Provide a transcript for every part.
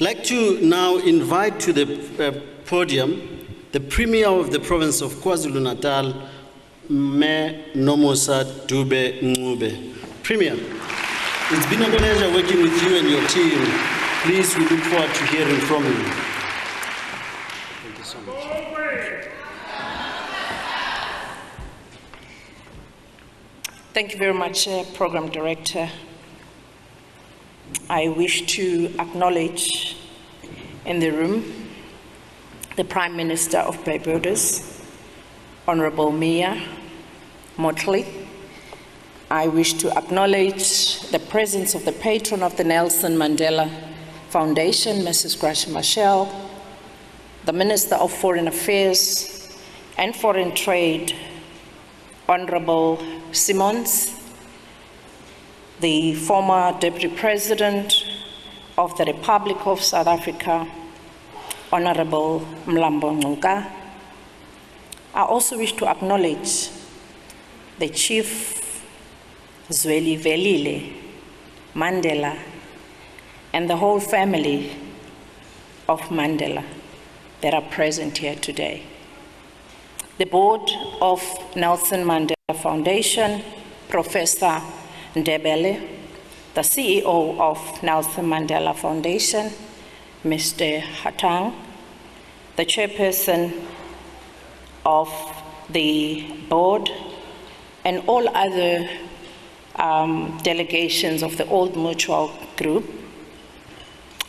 I'd like to now invite to the podium the Premier of the province of KwaZulu-Natal, Mayor Nomusa Dube-Ncube. Premier, it's been a pleasure working with you and your team. Please, we look forward to hearing from you. Thank you so much. Thank you very much, Program Director. I wish to acknowledge in the room the Prime Minister of Barbados, Honorable Mayor Mottley. I wish to acknowledge the presence of the patron of the Nelson Mandela Foundation, Mrs. Gracia Machel, the Minister of Foreign Affairs and Foreign Trade, Honorable Simons, the former Deputy President of the Republic of South Africa, Honorable Mlambo Ngcuka. I also wish to acknowledge the Chief Zweli Velile Mandela and the whole family of Mandela that are present here today. The board of Nelson Mandela Foundation, Professor Ndebele, the CEO of Nelson Mandela Foundation, Mr. Hatang, the chairperson of the board, and all other delegations of the Old Mutual Group.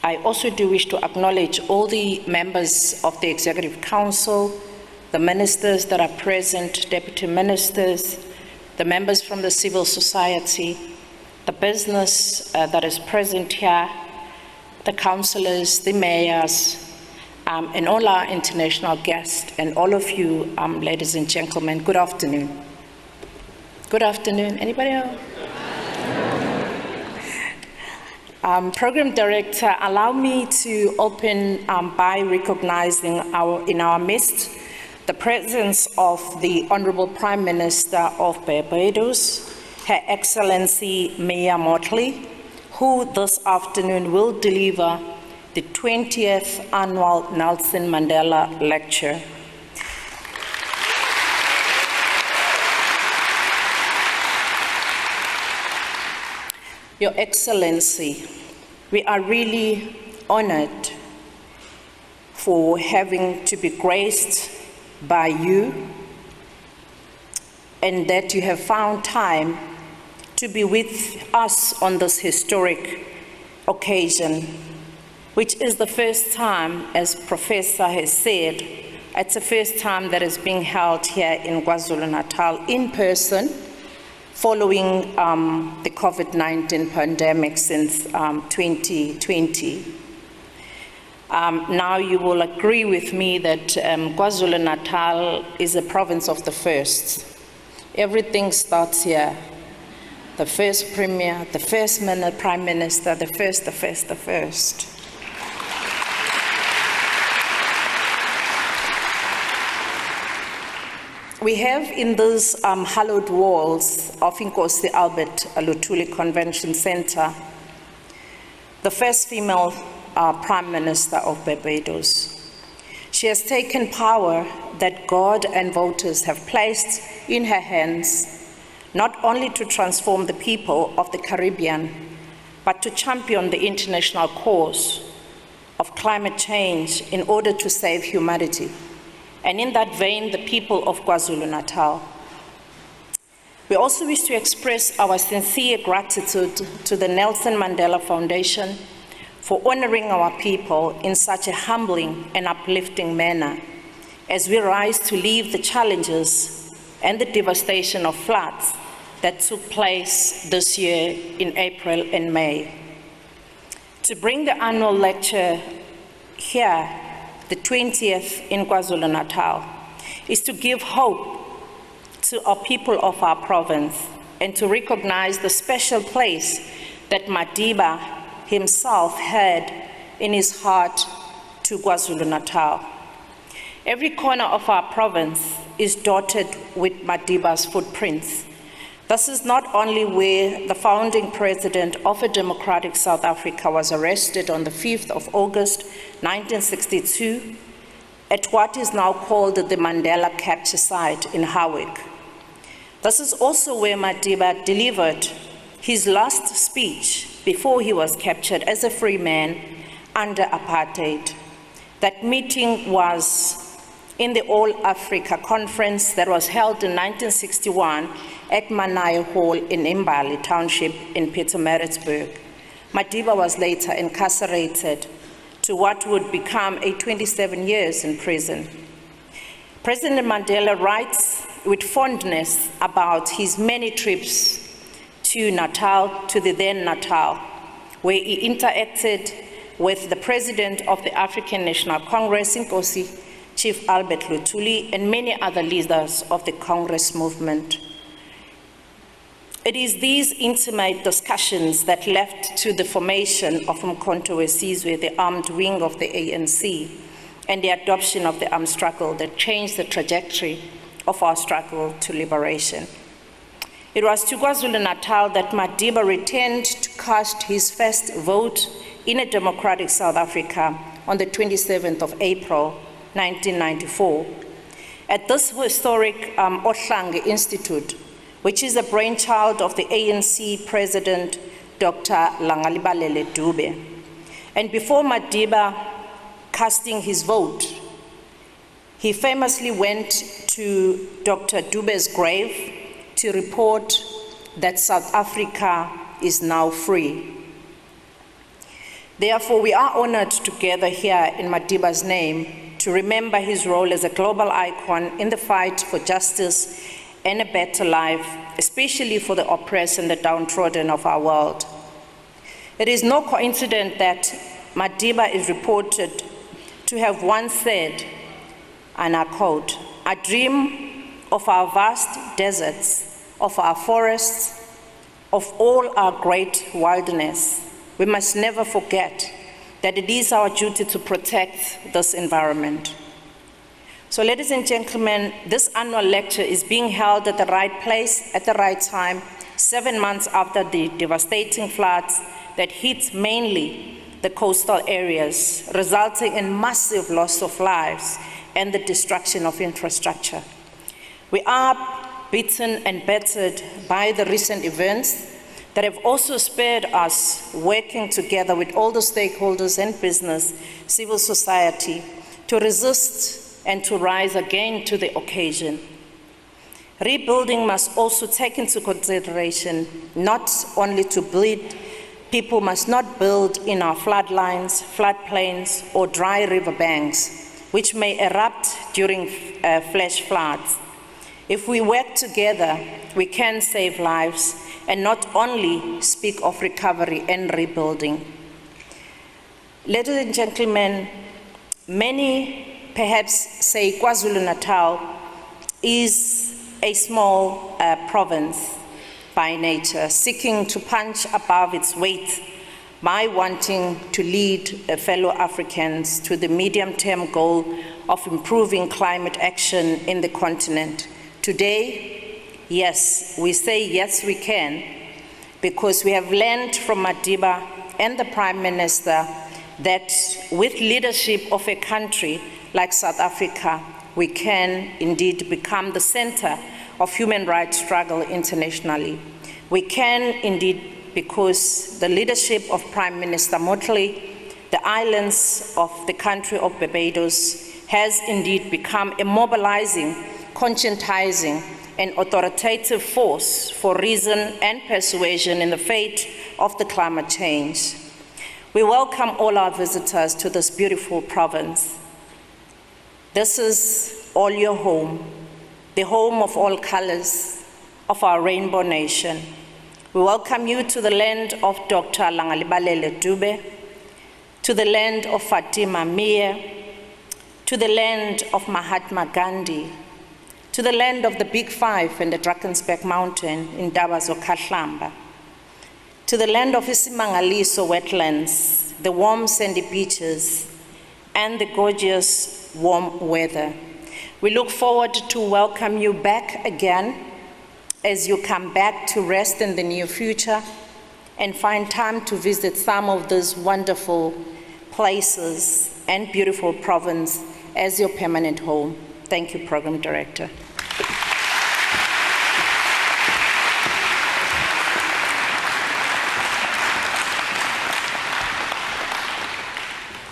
I also do wish to acknowledge all the members of the Executive Council, the ministers that are present, deputy ministers, the members from the civil society, the business that is present here, the councillors, the mayors, and all our international guests, and all of you, ladies and gentlemen, good afternoon. Good afternoon. Anybody else? Program Director, allow me to open by recognizing in our midst the presence of the Honorable Prime Minister of Barbados, Her Excellency Mayor Mottley, who this afternoon will deliver the 20th Annual Nelson Mandela Lecture. Your Excellency, we are really honored for having to be graced by you, and that you have found time to be with us on this historic occasion, which is the first time, as Professor has said, it's the first time that is being held here in KwaZulu-Natal in person, following the COVID-19 pandemic since 2020. Now you will agree with me that KwaZulu-Natal is a province of the first. Everything starts here. The first Premier, the first Prime Minister, the first. We have in these hallowed walls of Inkosi Albert Luthuli Convention Center the first female Prime Minister of Barbados. She has taken power that God and voters have placed in her hands, not only to transform the people of the Caribbean, but to champion the international cause of climate change in order to save humanity. And in that vein, the people of KwaZulu-Natal. We also wish to express our sincere gratitude to the Nelson Mandela Foundation for honoring our people in such a humbling and uplifting manner as we rise to leave the challenges and the devastation of floods that took place this year in April and May. To bring the annual lecture here, the 20th in KwaZulu-Natal, is to give hope to our people of our province and to recognize the special place that Madiba himself had in his heart to KwaZulu-Natal. Every corner of our province is dotted with Madiba's footprints. This is not only where the founding president of a democratic South Africa was arrested on the 5th of August, 1962, at what is now called the Mandela capture site in Howick. This is also where Madiba delivered his last speech before he was captured as a free man under apartheid. That meeting was in the All Africa Conference that was held in 1961 at Manai Hall in Imbali Township in Pietermaritzburg. Madiba was later incarcerated to what would become a 27 years in prison. President Mandela writes with fondness about his many trips to Natal, to the then Natal, where he interacted with the President of the African National Congress, Nkosi, Chief Albert Luthuli, and many other leaders of the Congress movement. It is these intimate discussions that led to the formation of Umkhonto weSizwe, the armed wing of the ANC, and the adoption of the armed struggle that changed the trajectory of our struggle to liberation. It was to KwaZulu-Natal that Madiba returned to cast his first vote in a democratic South Africa on the 27th of April, 1994. At this historic Ohlange Institute, which is a brainchild of the ANC President, Dr. Langalibalele Dube. And before Madiba casting his vote, he famously went to Dr. Dube's grave to report that South Africa is now free. Therefore, we are honored to gather here in Madiba's name to remember his role as a global icon in the fight for justice and a better life, especially for the oppressed and the downtrodden of our world. It is no coincidence that Madiba is reported to have once said, and I quote, "I dream of our vast deserts, of our forests, of all our great wilderness. We must never forget that it is our duty to protect this environment." So, ladies and gentlemen, this annual lecture is being held at the right place, at the right time, 7 months after the devastating floods that hit mainly the coastal areas, resulting in massive loss of lives and the destruction of infrastructure. We are beaten and battered by the recent events that have also spurred us working together with all the stakeholders and business, civil society, to resist and to rise again to the occasion. Rebuilding must also take into consideration not only to build, people must not build in our floodlines, floodplains, or dry riverbanks, which may erupt during flash floods. If we work together, we can save lives and not only speak of recovery and rebuilding. Ladies and gentlemen, many perhaps say KwaZulu-Natal is a small province by nature, seeking to punch above its weight by wanting to lead fellow Africans to the medium-term goal of improving climate action in the continent. Today, yes, we say yes we can, because we have learned from Madiba and the Prime Minister that with leadership of a country like South Africa, we can indeed become the center of human rights struggle internationally. We can indeed, because the leadership of Prime Minister Mottley, the islands of the country of Barbados, has indeed become a mobilizing, conscientizing, and authoritative force for reason and persuasion in the fate of the climate change. We welcome all our visitors to this beautiful province. This is all your home, the home of all colors of our rainbow nation. We welcome you to the land of Dr. Langalibalele Dube, to the land of Fatima Meer, to the land of Mahatma Gandhi, to the land of the Big Five and the Drakensberg Mountain in Dabazo-Kahlamba, to the land of Isimangaliso wetlands, the warm sandy beaches, and the gorgeous warm weather. We look forward to welcome you back again as you come back to rest in the near future and find time to visit some of those wonderful places and beautiful province as your permanent home. Thank you, Program Director.